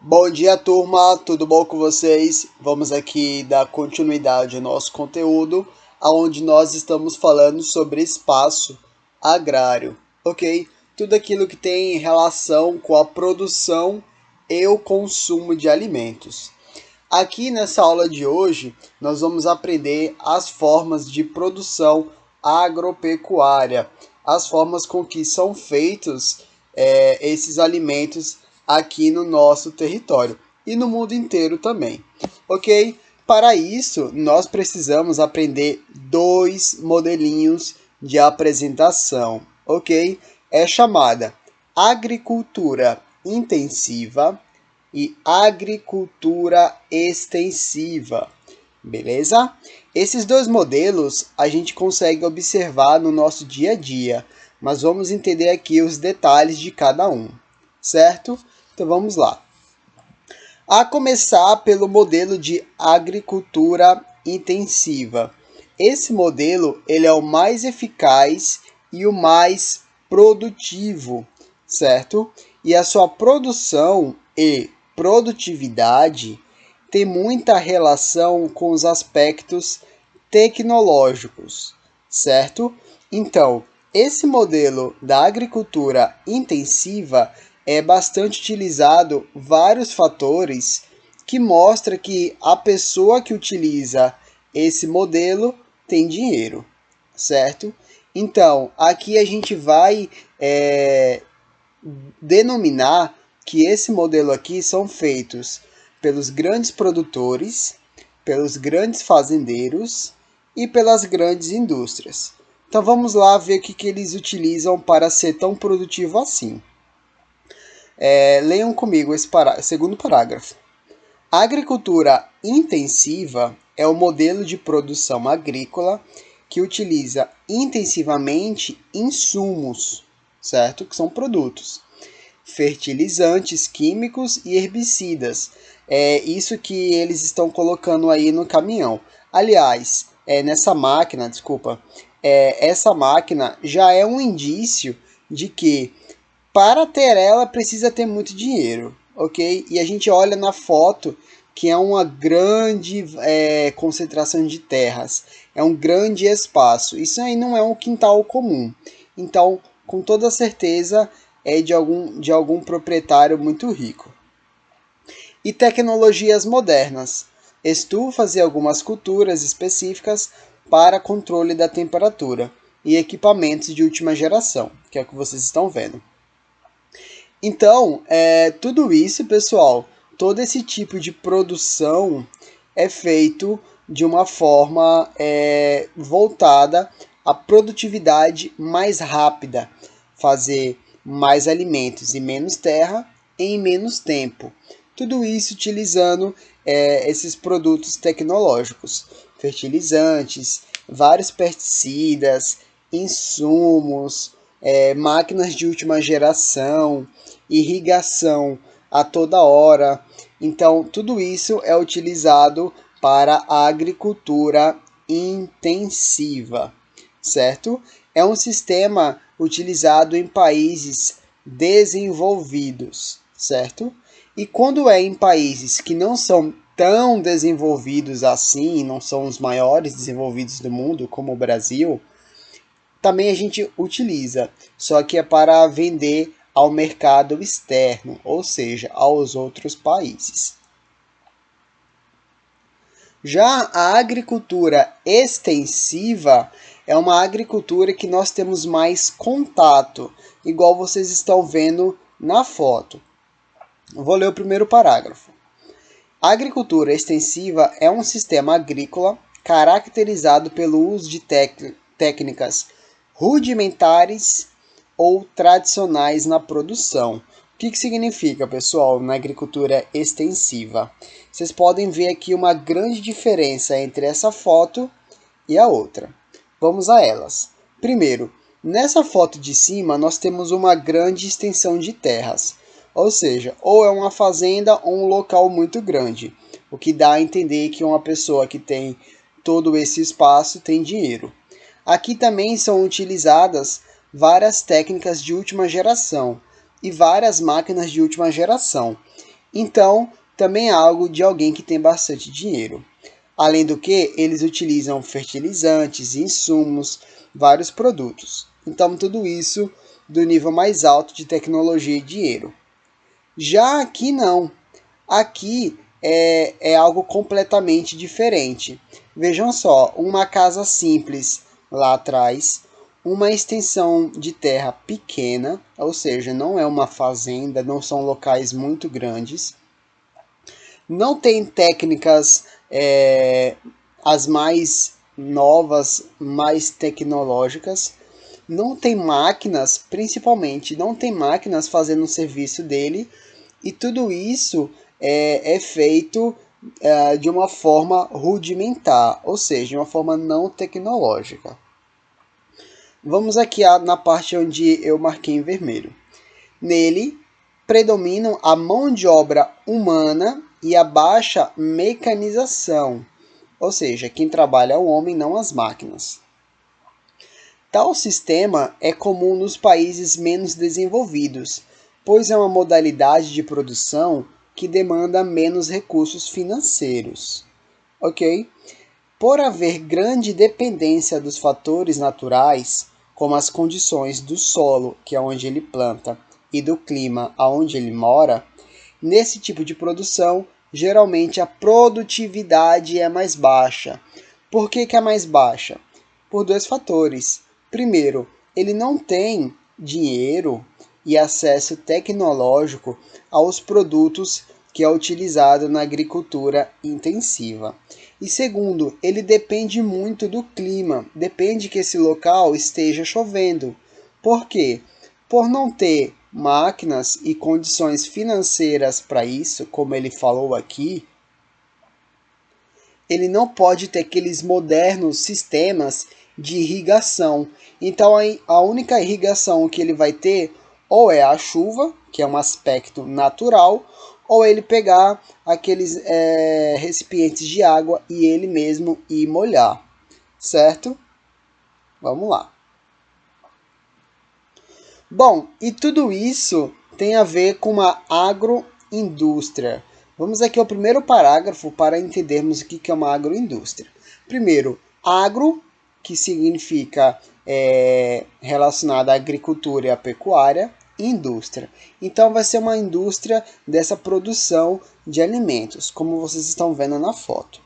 Bom dia, turma, tudo bom com vocês? Vamos aqui dar continuidade ao nosso conteúdo, onde nós estamos falando sobre espaço agrário, ok? Tudo aquilo que tem relação com a produção e o consumo de alimentos. Aqui nessa aula de hoje, nós vamos aprender as formas de produção agropecuária, as formas com que são feitos esses alimentos aqui no nosso território e no mundo inteiro também, ok? Para isso, nós precisamos aprender dois modelinhos de apresentação, ok? É chamada agricultura intensiva e agricultura extensiva, beleza? Esses dois modelos a gente consegue observar no nosso dia a dia, mas vamos entender aqui os detalhes de cada um, certo? Então vamos lá. A começar pelo modelo de agricultura intensiva. Esse modelo ele é o mais eficaz e o mais produtivo, certo? E a sua produção e produtividade tem muita relação com os aspectos tecnológicos, certo? Então, esse modelo da agricultura intensiva é bastante utilizado vários fatores que mostra que a pessoa que utiliza esse modelo tem dinheiro, certo? Então, aqui a gente vai denominar que esse modelo aqui são feitos pelos grandes produtores, pelos grandes fazendeiros e pelas grandes indústrias. Então vamos lá ver o que eles utilizam para ser tão produtivo assim. Leiam comigo esse segundo parágrafo. A agricultura intensiva é o modelo de produção agrícola que utiliza intensivamente insumos, certo? Que são produtos, fertilizantes químicos e herbicidas. É isso que eles estão colocando aí no caminhão. Aliás, nessa máquina, desculpa, essa máquina já é um indício de que para ter ela precisa ter muito dinheiro, ok? E a gente olha na foto que é uma grande concentração de terras, é um grande espaço. Isso aí não é um quintal comum. Então, com toda certeza, é de algum proprietário muito rico. E tecnologias modernas, estufas e algumas culturas específicas para controle da temperatura e equipamentos de última geração, que é o que vocês estão vendo. Então, tudo isso, pessoal, todo esse tipo de produção é feito de uma forma voltada à produtividade mais rápida, fazer mais alimentos em menos terra em menos tempo. Tudo isso utilizando esses produtos tecnológicos, fertilizantes, vários pesticidas, insumos, máquinas de última geração, irrigação a toda hora. Então, tudo isso é utilizado para a agricultura intensiva, certo? É um sistema utilizado em países desenvolvidos, certo? E quando é em países que não são tão desenvolvidos assim, não são os maiores desenvolvidos do mundo, como o Brasil, também a gente utiliza, só que é para vender ao mercado externo, ou seja, aos outros países. Já a agricultura extensiva é uma agricultura que nós temos mais contato, igual vocês estão vendo na foto. Vou ler o primeiro parágrafo. A agricultura extensiva é um sistema agrícola caracterizado pelo uso de técnicas rudimentares ou tradicionais na produção. O que significa, pessoal, na agricultura extensiva? Vocês podem ver aqui uma grande diferença entre essa foto e a outra. Vamos a elas. Primeiro, nessa foto de cima nós temos uma grande extensão de terras, ou seja, ou é uma fazenda ou um local muito grande, o que dá a entender que uma pessoa que tem todo esse espaço tem dinheiro. Aqui também são utilizadas várias técnicas de última geração e várias máquinas de última geração. Então, também é algo de alguém que tem bastante dinheiro. Além do que, eles utilizam fertilizantes, insumos, vários produtos. Então, tudo isso do nível mais alto de tecnologia e dinheiro. Já aqui não. Aqui é algo completamente diferente. Vejam só, uma casa simples lá atrás, uma extensão de terra pequena, ou seja, não é uma fazenda, não são locais muito grandes, não tem técnicas as mais novas, mais tecnológicas, não tem máquinas, principalmente, não tem máquinas fazendo o serviço dele, e tudo isso é feito de uma forma rudimentar, ou seja, de uma forma não tecnológica. Vamos aqui na parte onde eu marquei em vermelho. Nele, predominam a mão de obra humana e a baixa mecanização, ou seja, quem trabalha é o homem, não as máquinas. Tal sistema é comum nos países menos desenvolvidos, pois é uma modalidade de produção que demanda menos recursos financeiros. Ok? Por haver grande dependência dos fatores naturais, como as condições do solo, que é onde ele planta, e do clima, aonde ele mora, nesse tipo de produção, geralmente a produtividade é mais baixa. Por que é mais baixa? Por dois fatores. Primeiro, ele não tem dinheiro e acesso tecnológico aos produtos que é utilizado na agricultura intensiva. E segundo, ele depende muito do clima, depende que esse local esteja chovendo. Por quê? Por não ter máquinas e condições financeiras para isso, como ele falou aqui, ele não pode ter aqueles modernos sistemas de irrigação. Então a única irrigação que ele vai ter ou é a chuva, que é um aspecto natural, ou ele pegar aqueles recipientes de água e ele mesmo ir molhar, certo? Vamos lá. Bom, e tudo isso tem a ver com uma agroindústria. Vamos aqui ao primeiro parágrafo para entendermos o que é uma agroindústria. Primeiro, agro, que significa relacionada à agricultura e à pecuária, indústria. Então vai ser uma indústria dessa produção de alimentos, como vocês estão vendo na foto.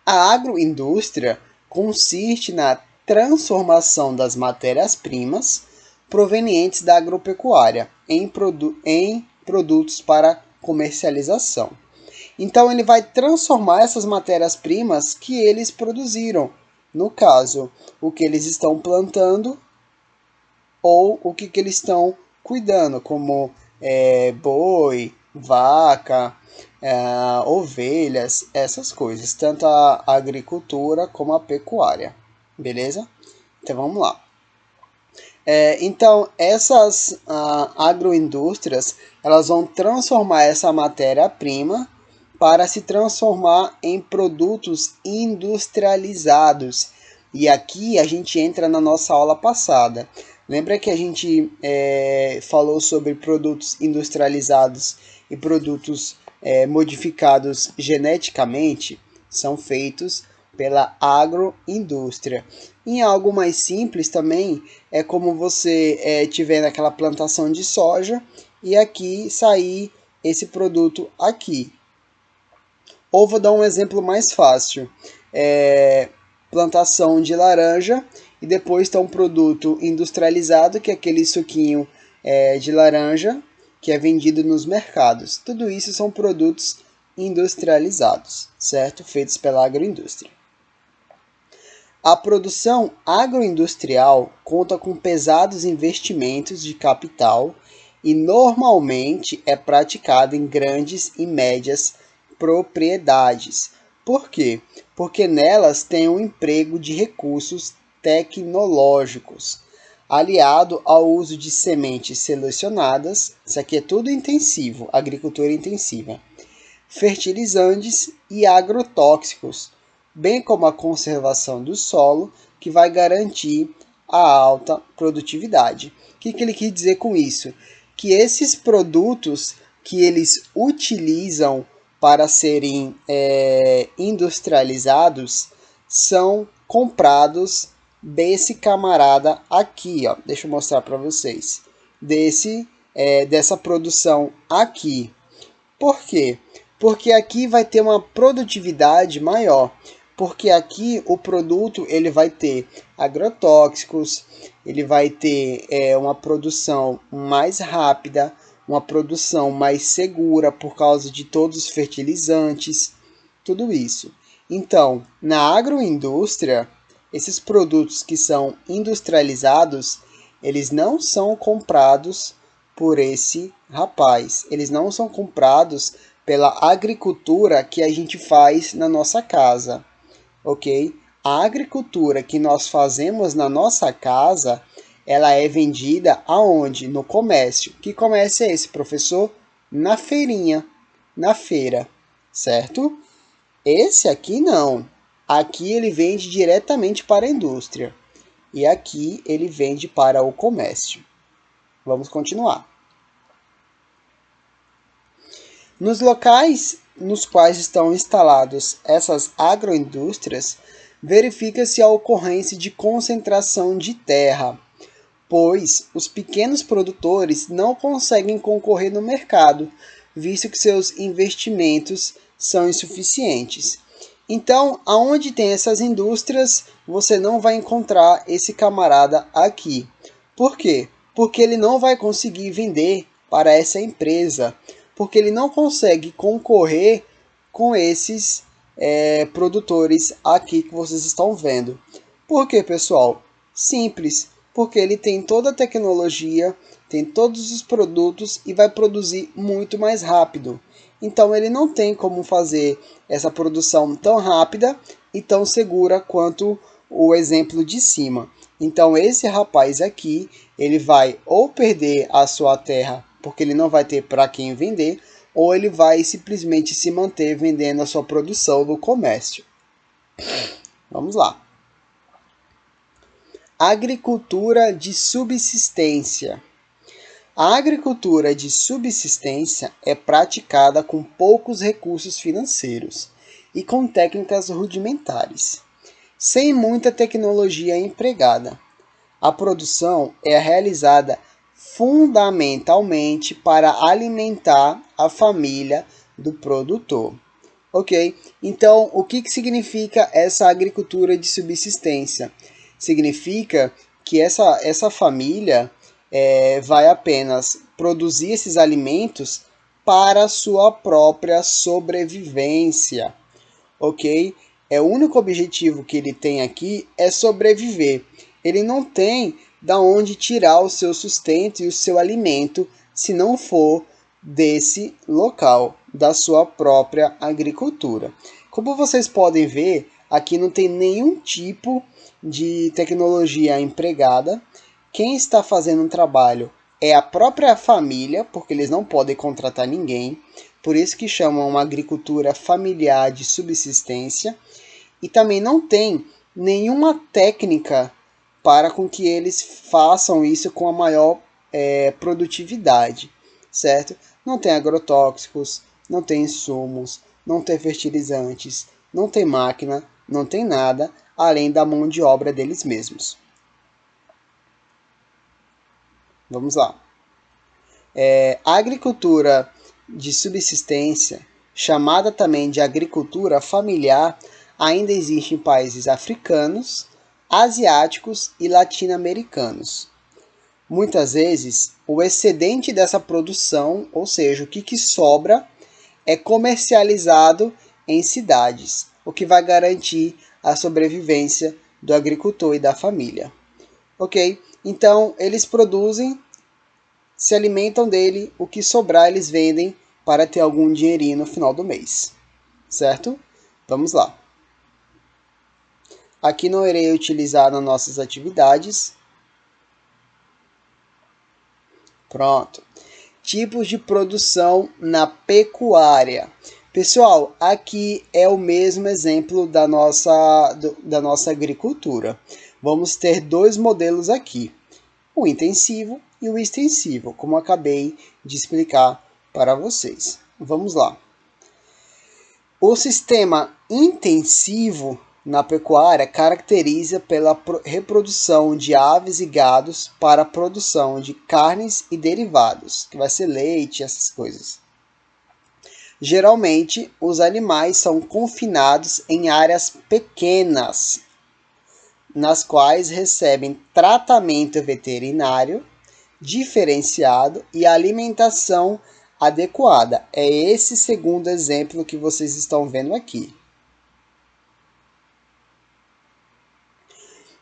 A agroindústria consiste na transformação das matérias-primas provenientes da agropecuária em produtos para comercialização. Então ele vai transformar essas matérias-primas que eles produziram. No caso, o que eles estão plantando ou o que eles estão cuidando, como boi, vaca, ovelhas, essas coisas, tanto a agricultura como a pecuária, beleza? Então vamos lá. Então essas agroindústrias elas vão transformar essa matéria-prima para se transformar em produtos industrializados. E aqui a gente entra na nossa aula passada. Lembra que a gente falou sobre produtos industrializados e produtos modificados geneticamente? São feitos pela agroindústria. Em algo mais simples também, é como você tiver naquela plantação de soja e aqui sair esse produto aqui. Ou vou dar um exemplo mais fácil. Plantação de laranja e depois está um produto industrializado, que é aquele suquinho de laranja que é vendido nos mercados. Tudo isso são produtos industrializados, certo? Feitos pela agroindústria. A produção agroindustrial conta com pesados investimentos de capital e normalmente é praticada em grandes e médias propriedades. Por quê? Porque nelas tem um emprego de recursos tecnológicos, aliado ao uso de sementes selecionadas, isso aqui é tudo intensivo, agricultura intensiva, fertilizantes e agrotóxicos, bem como a conservação do solo, que vai garantir a alta produtividade. O que ele quis dizer com isso? Que esses produtos que eles utilizam para serem industrializados são comprados desse camarada aqui, ó. Deixa eu mostrar para vocês. Dessa produção aqui. Por quê? Porque aqui vai ter uma produtividade maior. Porque aqui o produto ele vai ter agrotóxicos, ele vai ter uma produção mais rápida, uma produção mais segura por causa de todos os fertilizantes, tudo isso. Então, na agroindústria, esses produtos que são industrializados, eles não são comprados por esse rapaz. Eles não são comprados pela agricultura que a gente faz na nossa casa, ok? A agricultura que nós fazemos na nossa casa, ela é vendida aonde? No comércio. Que comércio é esse, professor? Na feirinha, na feira, certo? Esse aqui não. Aqui ele vende diretamente para a indústria. E aqui ele vende para o comércio. Vamos continuar. Nos locais nos quais estão instalados essas agroindústrias, verifica-se a ocorrência de concentração de terra, pois os pequenos produtores não conseguem concorrer no mercado, visto que seus investimentos são insuficientes. Então, aonde tem essas indústrias, você não vai encontrar esse camarada aqui. Por quê? Porque ele não vai conseguir vender para essa empresa, porque ele não consegue concorrer com esses produtores aqui que vocês estão vendo. Por quê, pessoal? Simples, porque ele tem toda a tecnologia, tem todos os produtos e vai produzir muito mais rápido. Então ele não tem como fazer essa produção tão rápida e tão segura quanto o exemplo de cima. Então esse rapaz aqui, ele vai ou perder a sua terra porque ele não vai ter para quem vender, ou ele vai simplesmente se manter vendendo a sua produção no comércio. Vamos lá. Agricultura de subsistência. A agricultura de subsistência é praticada com poucos recursos financeiros e com técnicas rudimentares, sem muita tecnologia empregada. A produção é realizada fundamentalmente para alimentar a família do produtor. Ok? Então, o que significa essa agricultura de subsistência? Significa que essa família vai apenas produzir esses alimentos para a sua própria sobrevivência. Ok? O único objetivo que ele tem aqui é sobreviver. Ele não tem da onde tirar o seu sustento e o seu alimento se não for desse local, da sua própria agricultura. Como vocês podem ver, aqui não tem nenhum tipo de tecnologia empregada. Quem está fazendo um trabalho é a própria família, porque eles não podem contratar ninguém. Por isso que chamam uma agricultura familiar de subsistência. E também não tem nenhuma técnica para com que eles façam isso com a maior produtividade, certo? Não tem agrotóxicos, não tem insumos, não tem fertilizantes, não tem máquina, não tem nada, além da mão de obra deles mesmos. Vamos lá. A agricultura de subsistência, chamada também de agricultura familiar, ainda existe em países africanos, asiáticos e latino-americanos. Muitas vezes, o excedente dessa produção, ou seja, o que sobra, é comercializado em cidades, o que vai garantir a sobrevivência do agricultor e da família. Ok? Então, eles produzem, se alimentam dele, o que sobrar eles vendem para ter algum dinheirinho no final do mês. Certo? Vamos lá. Aqui não irei utilizar nas nossas atividades. Pronto. Tipos de produção na pecuária. Pessoal, aqui é o mesmo exemplo da nossa agricultura. Vamos ter dois modelos aqui. O intensivo e o extensivo, como acabei de explicar para vocês. Vamos lá. O sistema intensivo na pecuária caracteriza pela reprodução de aves e gados para a produção de carnes e derivados, que vai ser leite, essas coisas. Geralmente, os animais são confinados em áreas pequenas, nas quais recebem tratamento veterinário diferenciado e alimentação adequada. É esse segundo exemplo que vocês estão vendo aqui.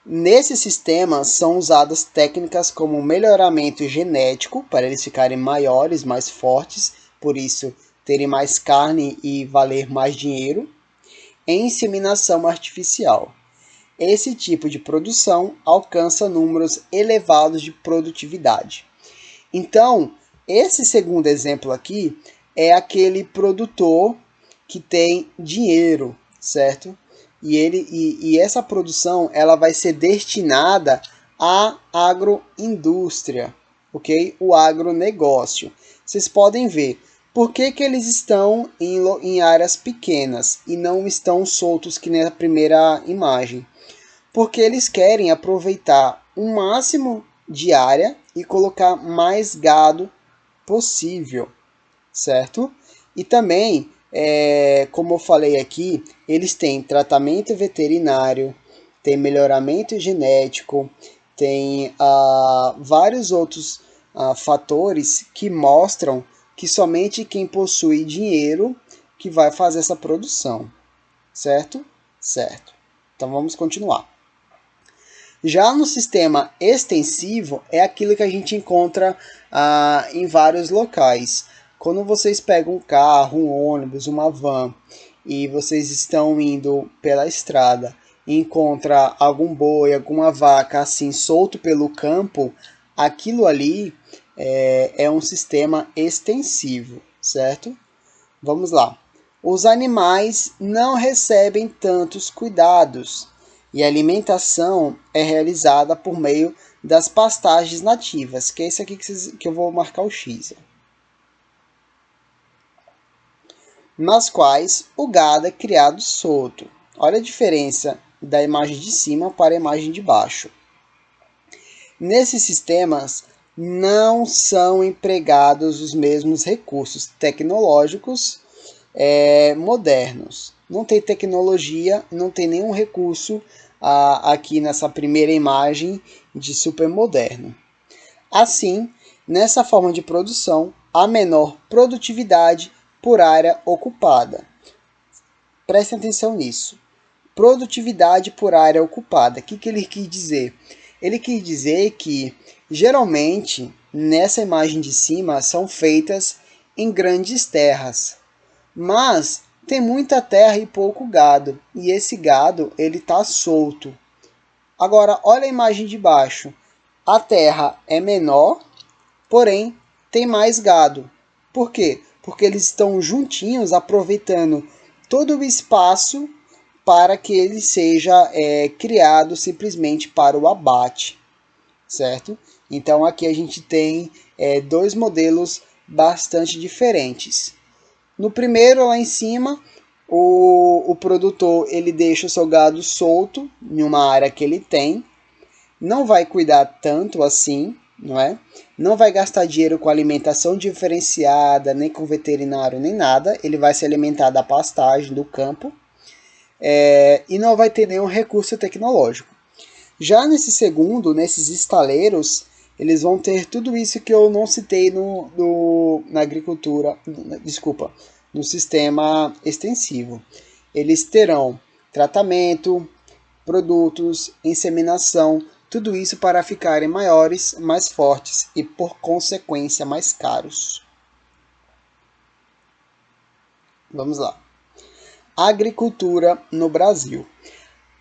Nesse sistema são usadas técnicas como melhoramento genético, para eles ficarem maiores, mais fortes, por isso terem mais carne e valer mais dinheiro, e inseminação artificial. Esse tipo de produção alcança números elevados de produtividade. Então, esse segundo exemplo aqui é aquele produtor que tem dinheiro, certo? E essa produção ela vai ser destinada à agroindústria, ok? O agronegócio. Vocês podem ver por que eles estão em áreas pequenas e não estão soltos que nem a primeira imagem. Porque eles querem aproveitar o máximo de área e colocar mais gado possível, certo? E também, como eu falei aqui, eles têm tratamento veterinário, tem melhoramento genético, tem vários outros fatores que mostram que somente quem possui dinheiro que vai fazer essa produção, certo? Certo. Então vamos continuar. Já no sistema extensivo, é aquilo que a gente encontra em vários locais. Quando vocês pegam um carro, um ônibus, uma van, e vocês estão indo pela estrada e encontra algum boi, alguma vaca assim solto pelo campo, aquilo ali é um sistema extensivo, certo? Vamos lá. Os animais não recebem tantos cuidados e a alimentação é realizada por meio das pastagens nativas, que é esse aqui que eu vou marcar o X. Nas quais o gado é criado solto. Olha a diferença da imagem de cima para a imagem de baixo. Nesses sistemas não são empregados os mesmos recursos tecnológicos modernos. Não tem tecnologia, não tem nenhum recurso aqui nessa primeira imagem de super moderno. Assim, nessa forma de produção, há menor produtividade por área ocupada. Prestem atenção nisso. Produtividade por área ocupada. O que ele quis dizer? Ele quis dizer que, geralmente, nessa imagem de cima, são feitas em grandes terras. Mas tem muita terra e pouco gado. E esse gado, ele está solto. Agora, olha a imagem de baixo. A terra é menor, porém tem mais gado. Por quê? Porque eles estão juntinhos, aproveitando todo o espaço para que ele seja criado simplesmente para o abate, certo? Então aqui a gente tem dois modelos bastante diferentes. No primeiro, lá em cima, o produtor ele deixa o seu gado solto em uma área que ele tem, não vai cuidar tanto assim, não é? Não vai gastar dinheiro com alimentação diferenciada, nem com veterinário, nem nada. Ele vai se alimentar da pastagem, do campo, e não vai ter nenhum recurso tecnológico. Já nesse segundo, nesses estaleiros, eles vão ter tudo isso que eu não citei na agricultura, desculpa, no sistema extensivo. Eles terão tratamento, produtos, inseminação, tudo isso para ficarem maiores, mais fortes e, por consequência, mais caros. Vamos lá. Agricultura no Brasil.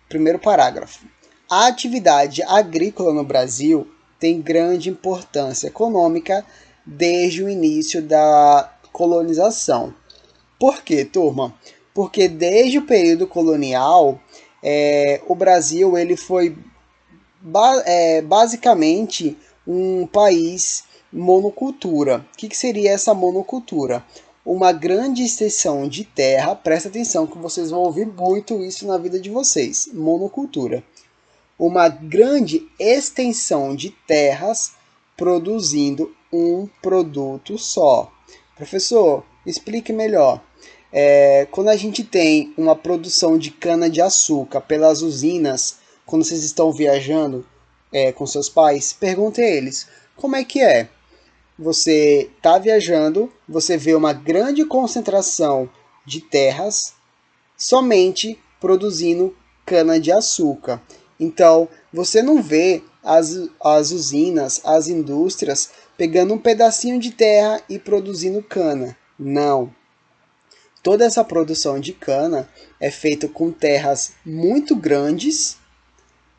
Primeiro parágrafo. A atividade agrícola no Brasil tem grande importância econômica desde o início da colonização. Por quê, turma? Porque desde o período colonial, o Brasil ele foi basicamente um país monocultura. O que seria essa monocultura? Uma grande extensão de terra, presta atenção que vocês vão ouvir muito isso na vida de vocês, monocultura. Uma grande extensão de terras produzindo um produto só. Professor, explique melhor. Quando a gente tem uma produção de cana-de-açúcar pelas usinas, quando vocês estão viajando com seus pais, perguntem a eles, como é que é? Você está viajando, você vê uma grande concentração de terras somente produzindo cana-de-açúcar. Então, você não vê as usinas, as indústrias pegando um pedacinho de terra e produzindo cana. Não. Toda essa produção de cana é feita com terras muito grandes,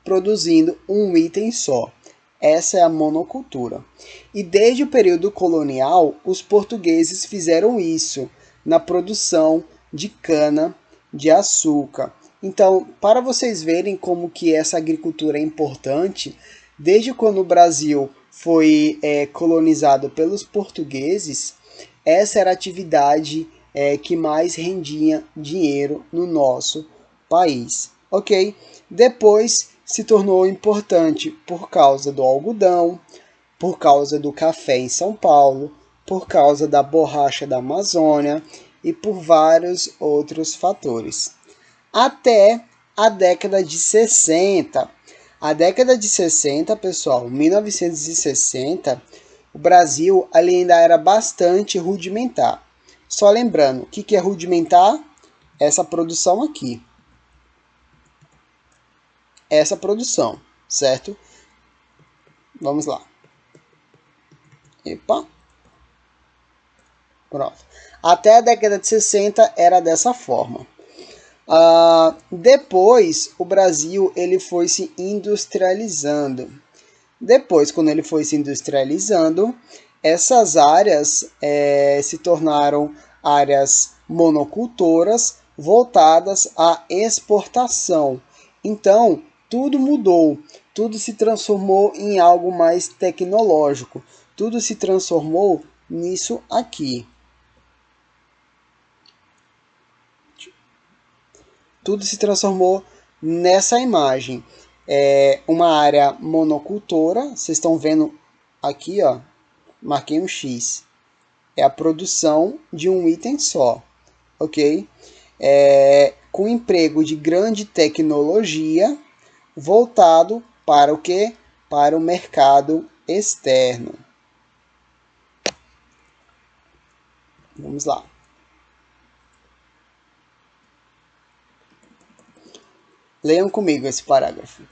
produzindo um item só. Essa é a monocultura. E desde o período colonial, os portugueses fizeram isso na produção de cana de açúcar. Então, para vocês verem como que essa agricultura é importante, desde quando o Brasil foi colonizado pelos portugueses, essa era a atividade que mais rendia dinheiro no nosso país, ok? Depois se tornou importante por causa do algodão, por causa do café em São Paulo, por causa da borracha da Amazônia e por vários outros fatores. Até a década de 60. A década de 60, pessoal, 1960, o Brasil ainda era bastante rudimentar. Só lembrando, o que é rudimentar? Essa produção aqui. Essa produção, certo? Vamos lá. Epa. Pronto. Até a década de 60 era dessa forma. Depois, o Brasil ele foi se industrializando. Depois, quando ele foi se industrializando, essas áreas se tornaram áreas monocultoras voltadas à exportação. Então, tudo mudou, tudo se transformou em algo mais tecnológico, tudo se transformou nisso aqui. Tudo se transformou nessa imagem. Uma área monocultora, vocês estão vendo aqui, ó, marquei um X. É a produção de um item só, ok? Com emprego de grande tecnologia voltado para o quê? Para o mercado externo. Vamos lá. Leiam comigo esse parágrafo.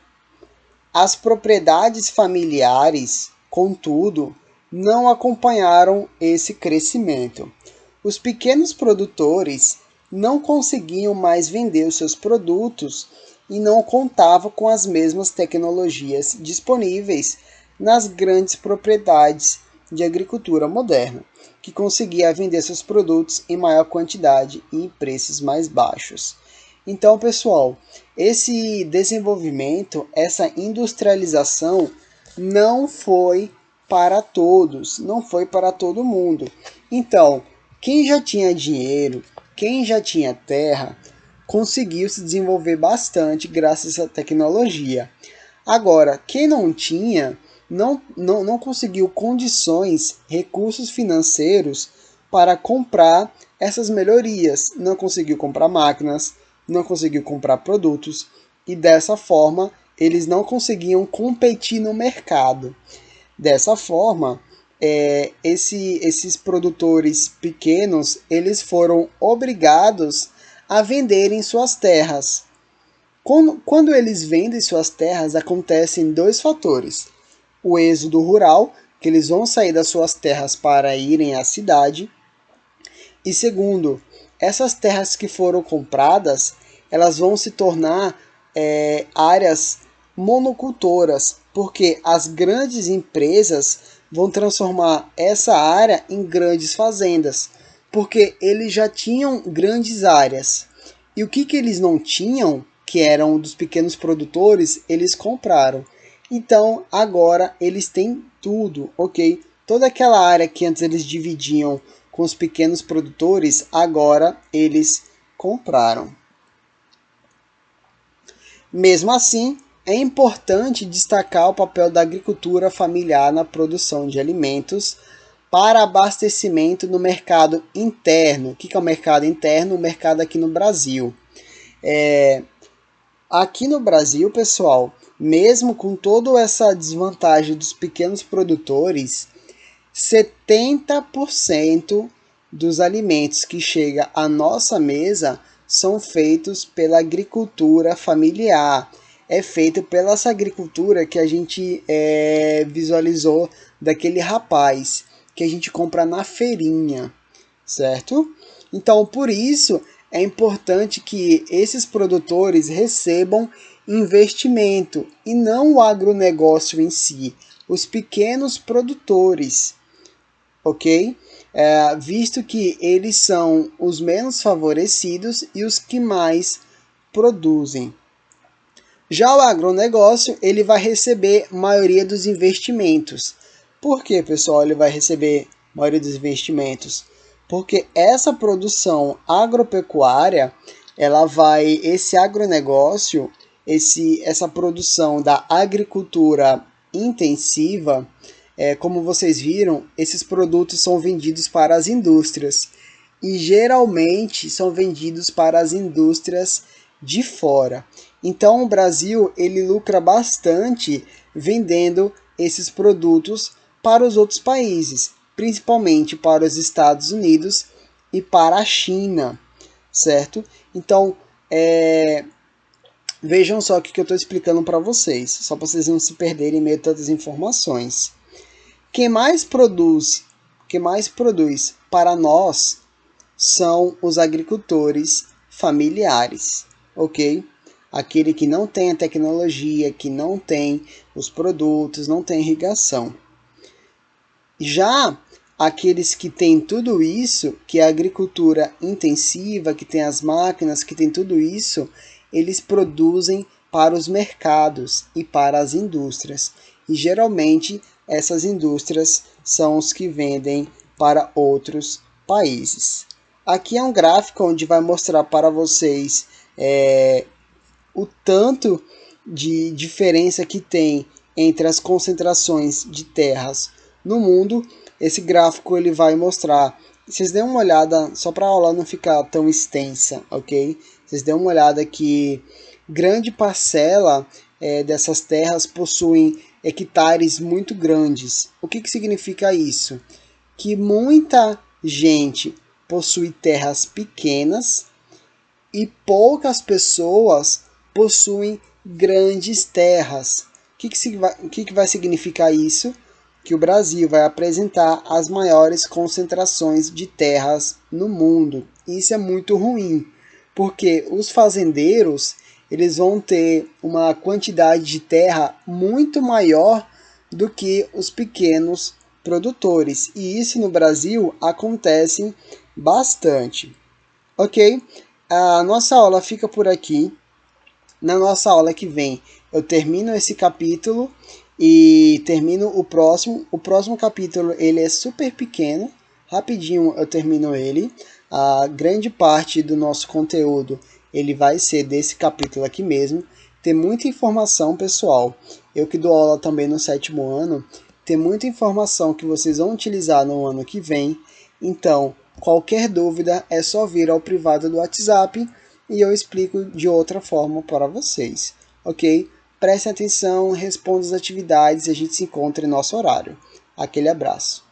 As propriedades familiares, contudo, não acompanharam esse crescimento. Os pequenos produtores não conseguiam mais vender os seus produtos e não contavam com as mesmas tecnologias disponíveis nas grandes propriedades de agricultura moderna, que conseguia vender seus produtos em maior quantidade e em preços mais baixos. Então, pessoal, esse desenvolvimento, essa industrialização não foi para todos, não foi para todo mundo. Então, quem já tinha dinheiro, quem já tinha terra, conseguiu se desenvolver bastante graças à tecnologia. Agora, quem não tinha, não conseguiu condições, recursos financeiros para comprar essas melhorias. Não conseguiu comprar máquinas, não conseguiu comprar produtos e dessa forma eles não conseguiam competir no mercado. Dessa forma, esses produtores pequenos eles foram obrigados a venderem suas terras. Quando eles vendem suas terras, acontecem dois fatores. O êxodo rural, que eles vão sair das suas terras para irem à cidade. E segundo, essas terras que foram compradas, elas vão se tornar áreas monocultoras, porque as grandes empresas vão transformar essa área em grandes fazendas, porque eles já tinham grandes áreas. E o que eles não tinham, que eram dos pequenos produtores, eles compraram. Então, agora eles têm tudo, ok? toda aquela área que antes eles dividiam com os pequenos produtores, agora eles compraram. Mesmo assim, é importante destacar o papel da agricultura familiar na produção de alimentos para abastecimento no mercado interno. O que é o mercado interno? O mercado aqui no Brasil. Aqui no Brasil, pessoal, mesmo com toda essa desvantagem dos pequenos produtores, 70% dos alimentos que chegam à nossa mesa são feitos pela agricultura familiar. É feito pela essa agricultura que a gente visualizou daquele rapaz que a gente compra na feirinha, certo? Então, por isso, é importante que esses produtores recebam investimento e não o agronegócio em si, os pequenos produtores, ok? Visto que eles são os menos favorecidos e os que mais produzem. Já o agronegócio, ele vai receber a maioria dos investimentos. Por que, pessoal, ele vai receber a maioria dos investimentos? Porque essa produção agropecuária, esse agronegócio, essa produção da agricultura intensiva, como vocês viram, esses produtos são vendidos para as indústrias e geralmente são vendidos para as indústrias de fora. Então o Brasil ele lucra bastante vendendo esses produtos para os outros países, principalmente para os Estados Unidos e para a China, certo? Então, vejam só o que eu estou explicando para vocês, só para vocês não se perderem em meio a tantas informações. Quem mais produz para nós são os agricultores familiares, ok? Aquele que não tem a tecnologia, que não tem os produtos, não tem irrigação. Já aqueles que têm tudo isso, que é a agricultura intensiva, que tem as máquinas, que tem tudo isso, eles produzem para os mercados e para as indústrias. E geralmente essas indústrias são os que vendem para outros países. Aqui é um gráfico onde vai mostrar para vocês o tanto de diferença que tem entre as concentrações de terras no mundo. Esse gráfico ele vai mostrar, vocês dêem uma olhada, só para a aula não ficar tão extensa, ok? Vocês dêem uma olhada que grande parcela dessas terras possuem hectares muito grandes. O que significa isso? Que muita gente possui terras pequenas e poucas pessoas possuem grandes terras. O que vai significar isso? Que o Brasil vai apresentar as maiores concentrações de terras no mundo. Isso é muito ruim, porque os fazendeiros eles vão ter uma quantidade de terra muito maior do que os pequenos produtores. E isso no Brasil acontece bastante. Ok? A nossa aula fica por aqui. Na nossa aula que vem eu termino esse capítulo e termino o próximo. O próximo capítulo ele é super pequeno, rapidinho eu termino ele. A grande parte do nosso conteúdo ele vai ser desse capítulo aqui mesmo. Tem muita informação, pessoal. Eu que dou aula também no 7º ano, tem muita informação que vocês vão utilizar no ano que vem. Então, qualquer dúvida é só vir ao privado do WhatsApp e eu explico de outra forma para vocês, ok? Prestem atenção, respondam as atividades e a gente se encontra em nosso horário. Aquele abraço.